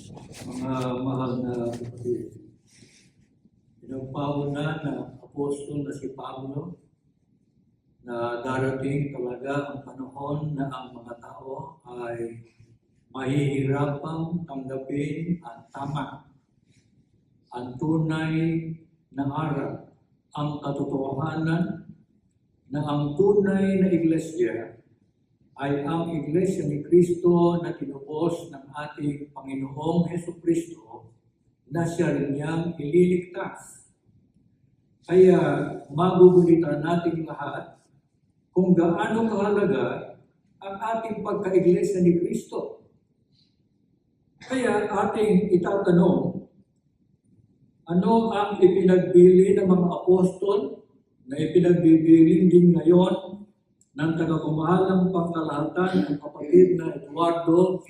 Mga mahal na kapatid, pinagpauna na apostol na si Pablo na darating talaga ang panahon na ang mga tao ay mahihirapang tanggapin ang tama, ang tunay na aral, ang katotohanan na ang tunay na iglesia ay ang iglesia ni Kristo na tinubos ng ating Panginoong Hesukristo na siya rin niyang ililigtas. Kaya magugulitan natin lahat kung gaano kahalaga ang ating pagka-iglesia ni Kristo. Kaya ating itatanong, ano ang ipinagbili ng mga apostol na ipinagbibili din ngayon ng tagapamahal ng pangkalahatan ng kapatid na Eduardo V.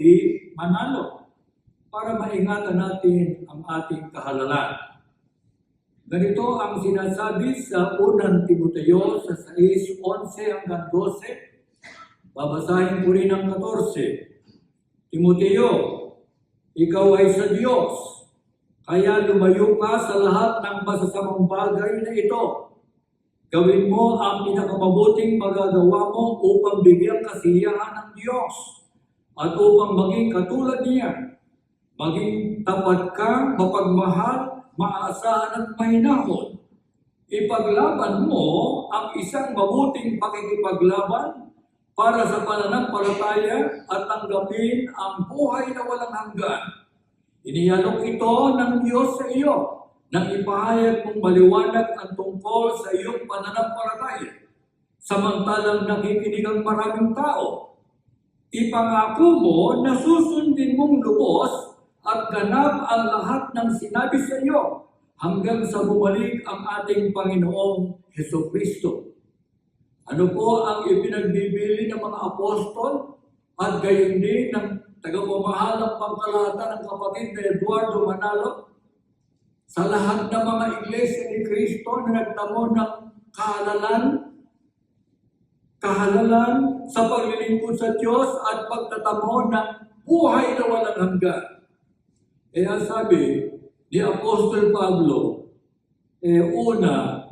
Manalo para maingatan natin ang ating kahalalan. Ganito ang sinasabi sa unang Timoteo sa 6:11 hanggang 12. Babasahin ko rin ang 14. Timoteo, ikaw ay sa Diyos, kaya lumayo ka sa lahat ng masasamang bagay na ito. Gawin mo ang pinakamabuting magagawa mo upang bigyan kasiyahan ng Diyos at upang maging katulad niya. Maging tapat ka, mapagmahal, maaasahan at mahinahon. Ipaglaban mo ang isang mabuting pakikipaglaban para sa pananampalataya at tanggapin ang buhay na walang hanggan. Inialok ito ng Diyos sa iyo nang ipahayag mong maliwanag ang tungkol sa iyong pananampalataya, samantalang nakikinig ang maraming tao. Ipangako mo na susundin mong lubos at ganap ang lahat ng sinabi sa iyo hanggang sa bumalik ang ating Panginoong Hesukristo. Ano po ang ipinagbibili ng mga apostol at gayon din ng tagapamahal ng pangkalahatan ng kapatid na Eduardo Manalo? Sa lahat ng mga iglesia ni Kristo na nagtamo ng kahalalan sa paglilingkod sa Diyos at pagtatamo ng buhay na walang hanggan. Kaya sabi ni Apostol Pablo, una,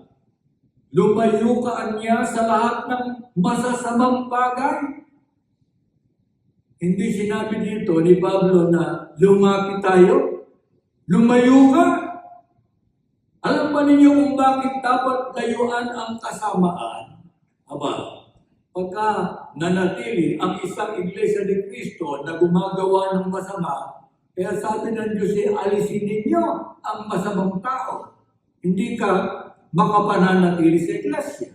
lumayo ka niya sa lahat ng masasamang bagay. Hindi sinabi dito ni Pablo na lumapit tayo, lumayo ka. Alam ba ninyo kung bakit dapat layuan ang kasamaan? Aba, pagka nanatili ang isang iglesia ni Kristo na gumagawa ng masama, kaya sabi ng Diyos, alisin ninyo ang masamang tao. Hindi ka makapananatili sa iglesia.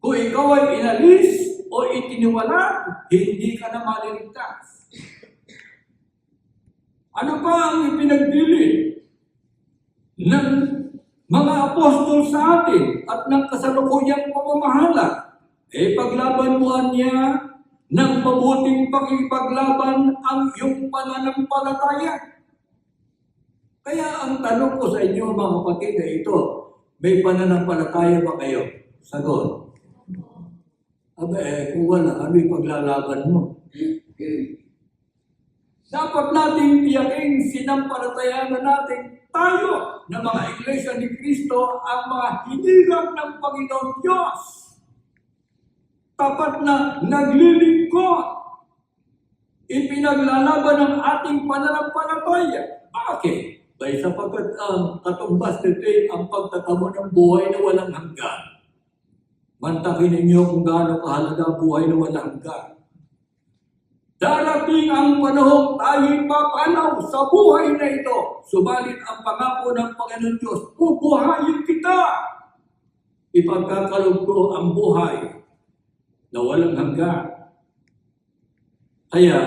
Kung ikaw ay inalis o itiniwala, hindi ka na maliligtas. Ano pa ang ipinagbili ng mga apostol sa atin at ng kasalukuyang pamamahala? Paglaban mo niya ng mabuting pakipaglaban ang iyong pananampalataya. Kaya ang tanong ko sa inyo mga kapatid na ito, may pananampalataya ba kayo? Sagot. Kung wala, ano yung paglalaban mo? Dapat natin tiyaking sinampalatayanan natin tayo na mga iglesia ni Kristo ang mga hinirang ng Panginoon Diyos. Tapat na naglilingkod. Ipinaglalaban ang ating pananampalataya. Bakit? Dahil sapagkat ang katumbas nito ang pagtatamo ng buhay na walang hanggan. Mantakin ninyo kung gaano kahalaga buhay na walang hanggan. Darating ang panahon tayo'y papanaw sa buhay na ito. Subalit ang pangako ng Panginoon Diyos, bubuhayin kita. Ipagkakaloob ko ang buhay na walang hanggan. Kaya,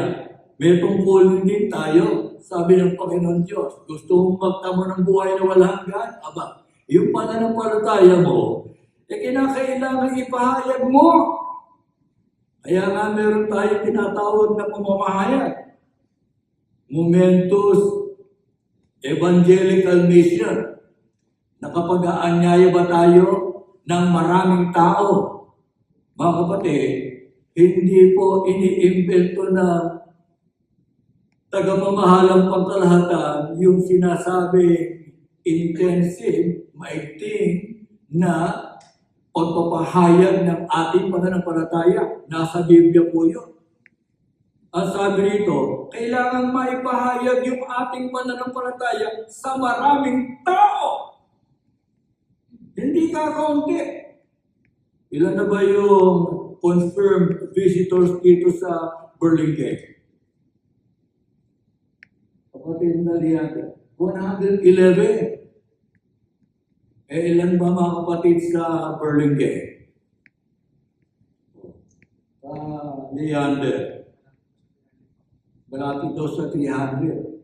may tungkulin din tayo, sabi ng Panginoon Diyos. Gusto mong magtamo ng buhay na walang hanggan? Aba, yung pananampalataya mo, kinakailangan ipahayag mo. Kaya nga meron tayong tinatawag na pamamahayag. Momentus Evangelical Mission. Nakapag-aanyaya ba tayo ng maraming tao? Mga kapatid, hindi po iniimbento na tagamamahalang pangkalahatan, yung sinasabing intensive, maigting na pagpapahayag ng ating pananampalataya. Nasa Biblia po yun. Ang sabi rito, kailangan maipahayag yung ating pananampalataya sa maraming tao. Hindi kakaunti. Ilan na ba yung confirmed visitors dito sa Burlingame? Kapatid na liyan, 111. Ilan ba mga kapatid sa Burlingame? Leander. Malapit daw sa 300.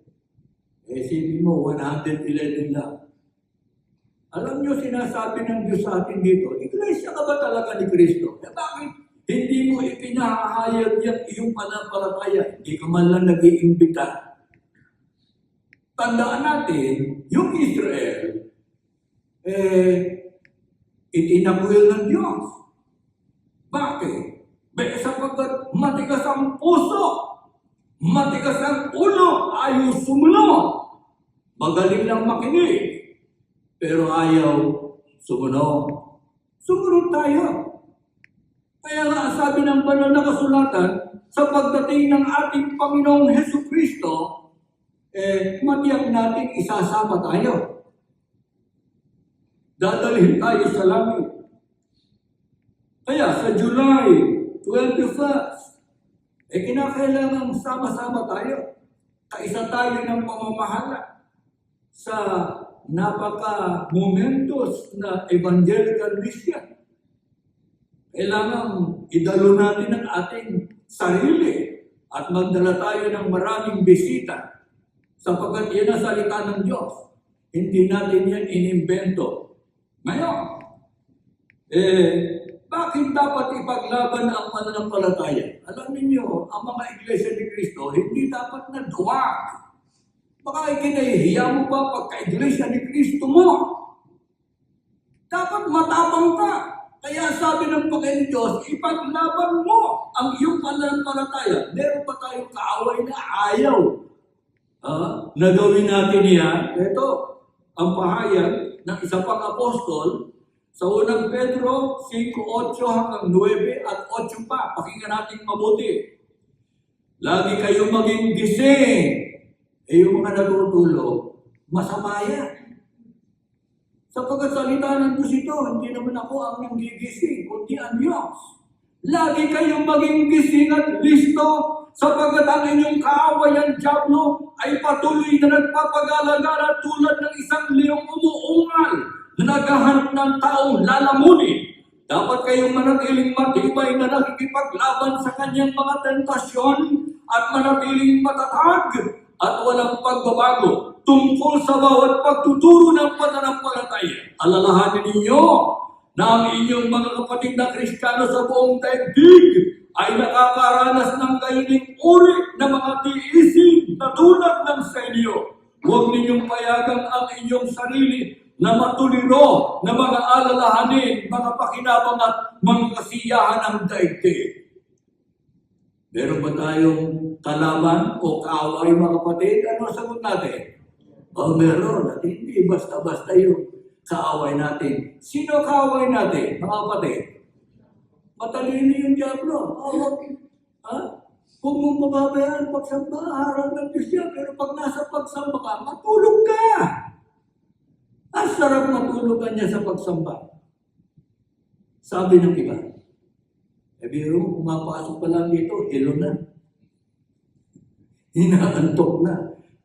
Isipin mo, 111 lang. Alam nyo, sinasabi ng Diyos sa atin dito, Iglesia ka ba talaga ni Kristo? Bakit hindi mo ipinahayag yung iyong pananampalataya? Hindi ka man lang nag-iimbita. Tandaan natin, yung Israel, itinakwil ng Diyos. Bakit? Sapagkat matigas ang puso, matigas ang ulo, ayaw sumunod. Magaling lang makinig, pero ayaw sumunod. Sumunod tayo. Kaya nga sabi ng banal na kasulatan, sa pagdating ng ating Panginoong Hesukristo, matiyak natin isasama tayo. Dadalhin tayo sa langit. Kaya sa July 21st, kinakailangan sama-sama tayo. Kaisa tayo ng pamamahala sa napaka-momentous na evangelical mission. Kailangan idalo natin ang ating sarili at magdala tayo ng maraming bisita sapagkat yan ang salita ng Diyos. Hindi natin yan inimbento. Ngayon, bakit dapat ipaglaban ang pananampalataya? Alam niyo, ang mga iglesia ni Kristo, hindi dapat na duwag. Baka ikinahihiya mo pa pagka-iglesia ni Kristo mo. Dapat matapang ka. Kaya sabi ng Panginoon Diyos, ipaglaban mo ang iyong pananampalataya. Meron pa tayong kaaway na ayaw. Na gawin natin yan. Ito, ang pahayag ng isa pang apostol, sa unang Pedro 5:8 hanggang 9 at 8 pa. Pakinggan natin mabuti. Lagi kayong maging gising. Yung mga natutulog, masama yan. Sapagkat salita ng Diyos ito, hindi naman ako ang nanggigising, kundi ang Diyos. Lagi kayong maging gising at listo, sapagkat ang inyong kaaway ang dyablo ay patuloy na nagpapagala-gala tulad ng isang leong umuungal na naghahanap ng taong lalamunin. Dapat kayong manatiling matibay na nakikipaglaban sa kanyang mga tentasyon at manatiling matatag at walang pagbabago tungkol sa bawat pagtuturo ng pananampalataya. Alalahanin ninyo na ang inyong mga kapatid na Kristiyano sa buong daigdig ay nakakaranas ng gayuning uri na mga tiisin na tulad ng sa inyo. Huwag ninyong payagang ang inyong sarili na matuliro na mga alalahanin, mga pakinabang at mga kasiyahan ng daigdig. Meron ba tayong kalaban o kaaway mga kapatid? Ano sagot natin? Meron. At hindi basta-basta yung kaaway natin. Sino kaaway natin, mga kapatid? Matalino yung dyablo. Huwag mong pababayaan pagsamba, harap ng Diyos yan. Pero pag nasa pagsamba ka, matulog ka. Ang sarap matulog ka niya sa pagsamba. Sabi ng iba, biro, pumapasok pa lang dito, hilo na. Hinaantok na.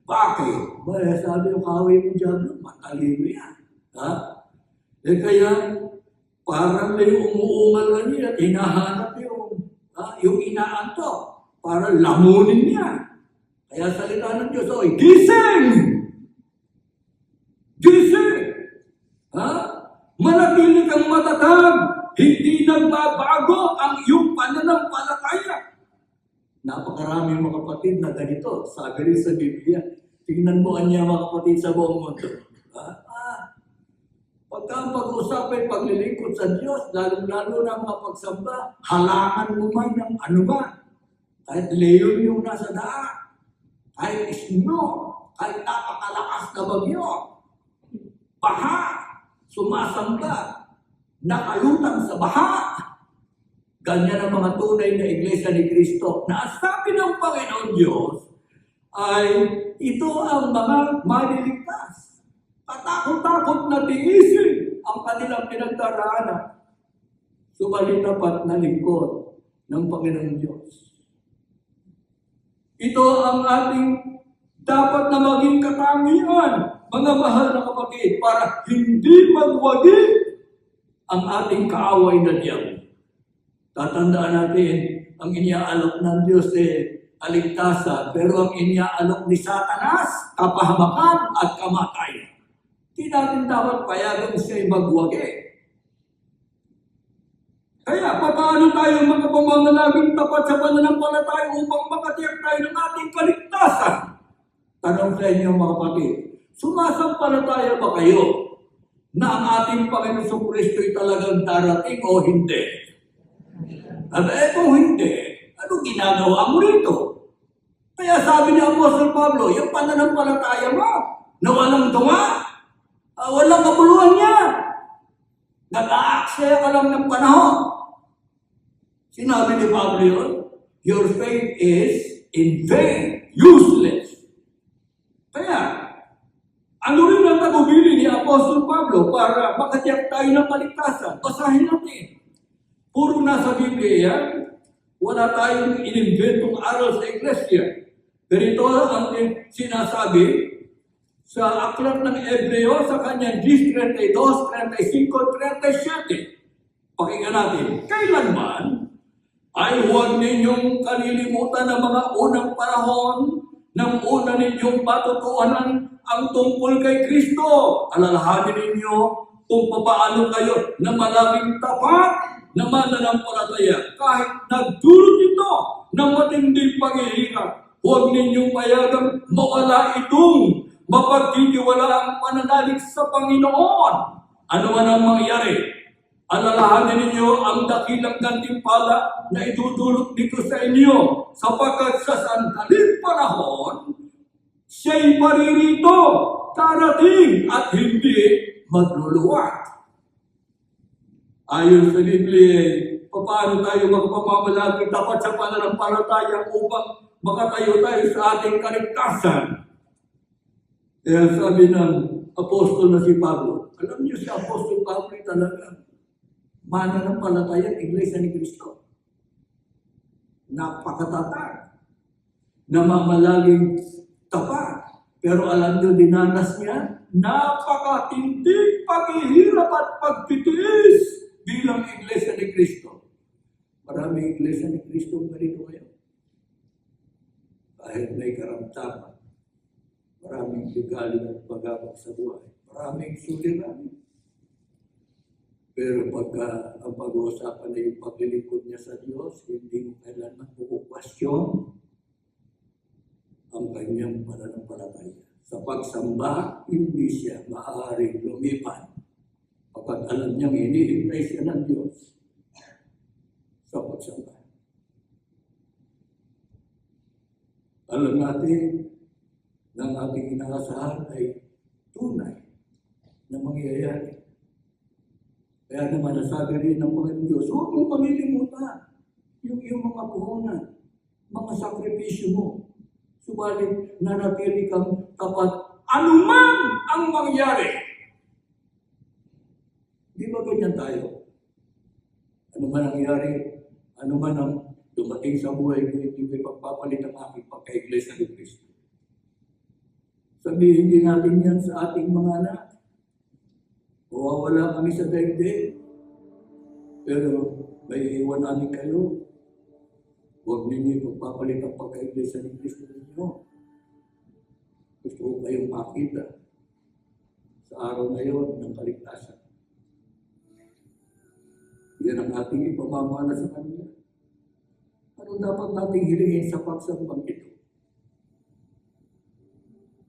Bakit? Sabi yung kaaway mo dyablo, matalino yan. Kaya, parang may umuungal na niya at hinahanap yung inaantok para lamunin niya. Kaya salita ng Diyos, gising! Gising! Manatili kang matatag! Hindi nagbabago ang iyong pananampalataya. Napakaraming mga kapatid na ganito. Sabi rin sa Biblia, tingnan mo niya mga kapatid sa buong mundo. Pagka ang pag-uusapin, paglilingkod sa Diyos, lalong-lalo na mga pagsamba, halangan mo man ng ano ba. Kahit leyon yung nasa daan. kahit isno, kahit napakalakas na bagyo, baha, sumasamba, nakalutang sa baha. Ganyan ang mga tunay na Iglesia ni Cristo na sabi ng Panginoon Diyos ay ito ang mga maliligtas. Katakot-takot na tiisin ang kanilang pinagdaraanan. Subalit tapat na lingkod ng Panginoon Diyos. Ito ang ating dapat na maging katangian, mga mahal na kapatid, para hindi magwagi ang ating kaaway na diablo. Tatandaan natin, ang iniaalok ng Diyos kaligtasan, pero ang iniaalok ni Satanas, kapahamakan at kamatayan. Hindi natin dapat payagan siya'y magwagi. Kaya, paano tayo mga pamanalaging tapat sa pananampalataya upang makatiyak tayo ng ating kaligtasan? Tanong sa inyo mga kapatid, sumasampalataya ba kayo na ang ating Panginoon Kristo ay talagang darating o hindi? At kung hindi, ano ginagawa mo rito? Kaya sabi ni Apostol Pablo, yung pananampalataya mo na walang tunga, walang kabuluhan niya. Nag-aaksaya ka lang ng panahon. Sinabi ni Pablo yun, your faith is in vain, useless. Kaya, ano rin ang tagubili ni Apostol Pablo para makatiyak tayo ng kaligtasan? Basahin natin. Puro nasa Biblia yan. Wala tayong inimbentong aral sa Iglesia. Ganito ang sinasabi sa aklat ng Hebreo sa kanyang 10:32, 35, 37. Pakinggan natin. Kailanman ay huwag ninyong kalilimutan ng mga unang panahon ng una ninyong matutuhanan ang tungkol kay Kristo. Alalahanin ninyo kung paano kayo na malaking tapat na mananampalataya kahit nagdulot ito ng matinding paghihirap. Huwag ninyong payagang mawala itong mapagtitiwalaang pananalig sa Panginoon. Ano man ang mangyari, alalahanin ninyo ang dakilang gantimpala na idudulot dito sa inyo, sapagkat sa sandaling panahon, siya'y paririto, darating at hindi magluluwat. Ayon sa Biblia, paano tayo magpamamalagi dapat sa pananampalataya upang makatayo tayo sa ating kaligtasan? Kaya sabi ng apostol na si Pablo, alam niyo si Apostol Pablo talaga mananampalataya ng Iglesia ni Cristo. Napakatatag, namamalaging tapat. Pero alam niyo, dinanas niya, napakatinding paghihirap at pagtitiis bilang Iglesia ni Cristo. Maraming Iglesia ni Cristo ganito ngayon. Kahit may karamdaman, maraming ligaling at pagabag sa buhay, maraming suliranin. Pero pagka ang pag-uusapan na yung paglilingkod niya sa Diyos, hindi mo kailanman pupukwestiyon ang kanyang pananampalataya. Sa pagsamba, hindi siya maaaring lumipan. Kapag alam niyang hinihintay siya ng Diyos sa pagsamba. Alam natin na ang ating inaasahan ay tunay na mangyayari. Kaya naman nasabi rin ng Panginoon Diyos, huwag mong malilimutan yung iyong mga puhunan, mga sakripisyo mo. Subalit nanatili kang tapat anuman ang mangyari. Di ba ganyan tayo? Ano man ang nangyari, ano man ang dumating sa buhay ko, hindi ko ipagpapalit ang aking pagka-Iglesia ni Cristo. Sabihin din natin yan sa ating mga anak. Mawawala kami sa daigdig, pero may iwan namin kayo. Huwag ninyo ipagpapalit ang pagka-Iglesia ni Cristo ninyo. Gusto ko kayong makita sa araw na yun ng kaligtasan. Yan ang ating ipamamana sa Kanya. Ano dapat nating hilingin sa pagsambang ito?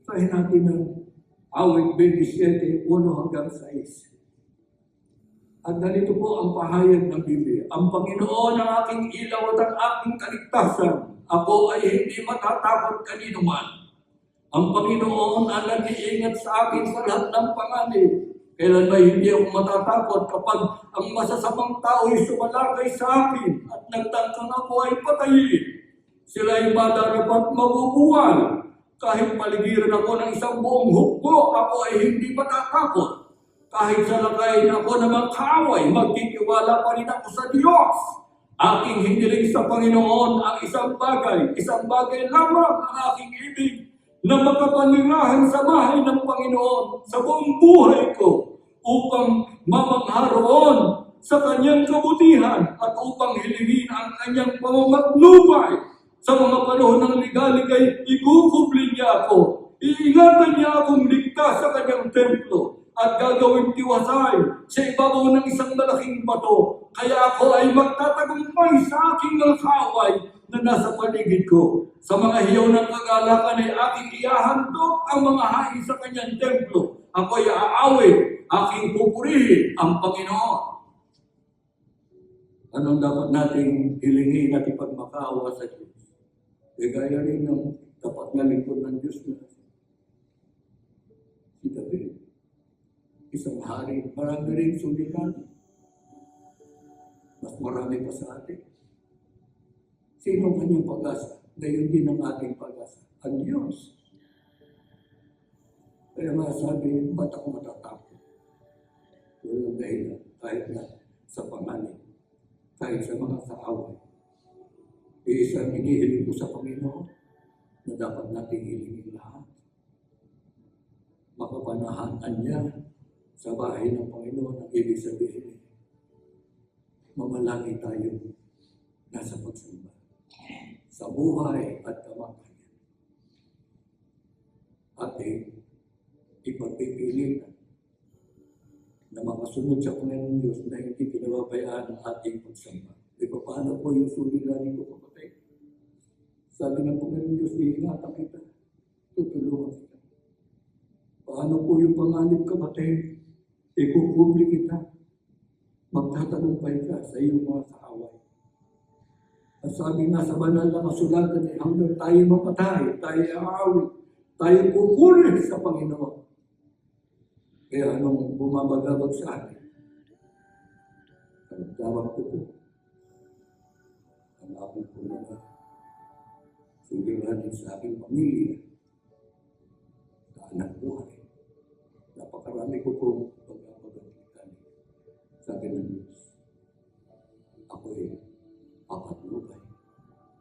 Sahin natin ng awit 27, 1 hanggang 6. At ganito po ang pahayag ng Biblia. Ang Panginoon ang aking ilaw at ang aking kaligtasan. Ako ay hindi matatakot kanino man. Ang Panginoon ang nag-iingat sa akin sa lahat ng panganib. Kailan ba hindi ako matatakot kapag ang masasamang tao ay sumalakay sa akin at nagtangkang ako ay patayin? Sila ay madarapat mabubuwal. Kahit paligiran ako ng isang buong hukbo, ako ay hindi matatakot. Kahit salakayin ako ng mga kaaway, magtitiwala pa rin ako sa Diyos. Aking hiniling sa Panginoon ang isang bagay lamang ang aking ibig, na makapanirahan sa bahay ng Panginoon sa buong buhay ko upang mamangharoon sa kanyang kabutihan at upang hilingin ang kanyang pamamatnubay. Sa mga panahon ng ligaligay, ikukubli niya ako. Iingatan niya akong ligtas sa kanyang templo at gagawin tiwasay sa ibabaw ng isang malaking bato. Kaya ako ay magtatagumpay sa aking mga kaaway na nasa paligid ko. Sa mga hiyaw ng kagalakan ay aking iahandog ang mga hain sa kanyang templo. Ako ay aawit, aking pupurihin ang Panginoon. Anong dapat nating hilingin at ipagmakaawa sa Diyos? Gaya rin ng dapat na lingkod ng Diyos na si David. Isang hari, marami rin suliran. Mas marami pa sa atin. Sino ang kanyang pag-asa? Gayon din ang ating pag-asa. Ang Diyos. Kaya nga sabi, ba't ako matatakot? Walang dahilan. Kahit na sa panganib. Kahit sa mga kaaway. Isang inihiling ko sa Panginoon na dapat nating hilingin lahat. Makapanahan niya sa bahay ng Panginoon ang ibig sabihin. Mamalagi tayo nasa pagsamba. Sa buhay at kamatayan. Ating ipagpipilitan na makasunod sa Panginoon Diyos na hindi pinababayaan ang ating pagsamba. E paano po yung suliranin ko, kapatid? Sabi ng Panginoon Diyos, iingatan kita. Tutulungan kita. Paano po yung panganib, kapatid? Ikukubli kita. Magtatagumpay ka sa iyong mga kaaway. At sabi nga sa banal na kasulatan, hanggang tayo mapatay, tayo aawit, tayo pupuri sa Panginoon. Kaya anong bumabagabag sa atin? Karagdawan ko po. Ang aking po mga suliranin sa aking pamilya, sa anak buhay. Napakarami ko po pagkakagalitan. Sabi ng Diyos, ako'y papatnubay.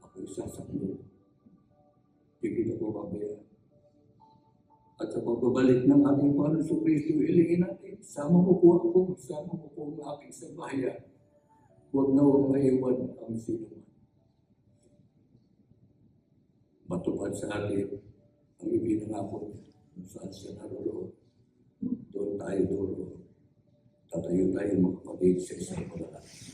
Ako'y sasaklo. Hindi kita po babayaan. At sa pagbabalik ng ating Panginoon sa Kristo, ilingin natin, sama mo po ako, sama mo po ang aking sabayan. Huwag na huwag maiwan ang sinuman. Matupad sa atin ang ibinangako niya kung saan siya naroroon. Doon tayo. Tatayo tayo mga kapatid sa isang pagkakas.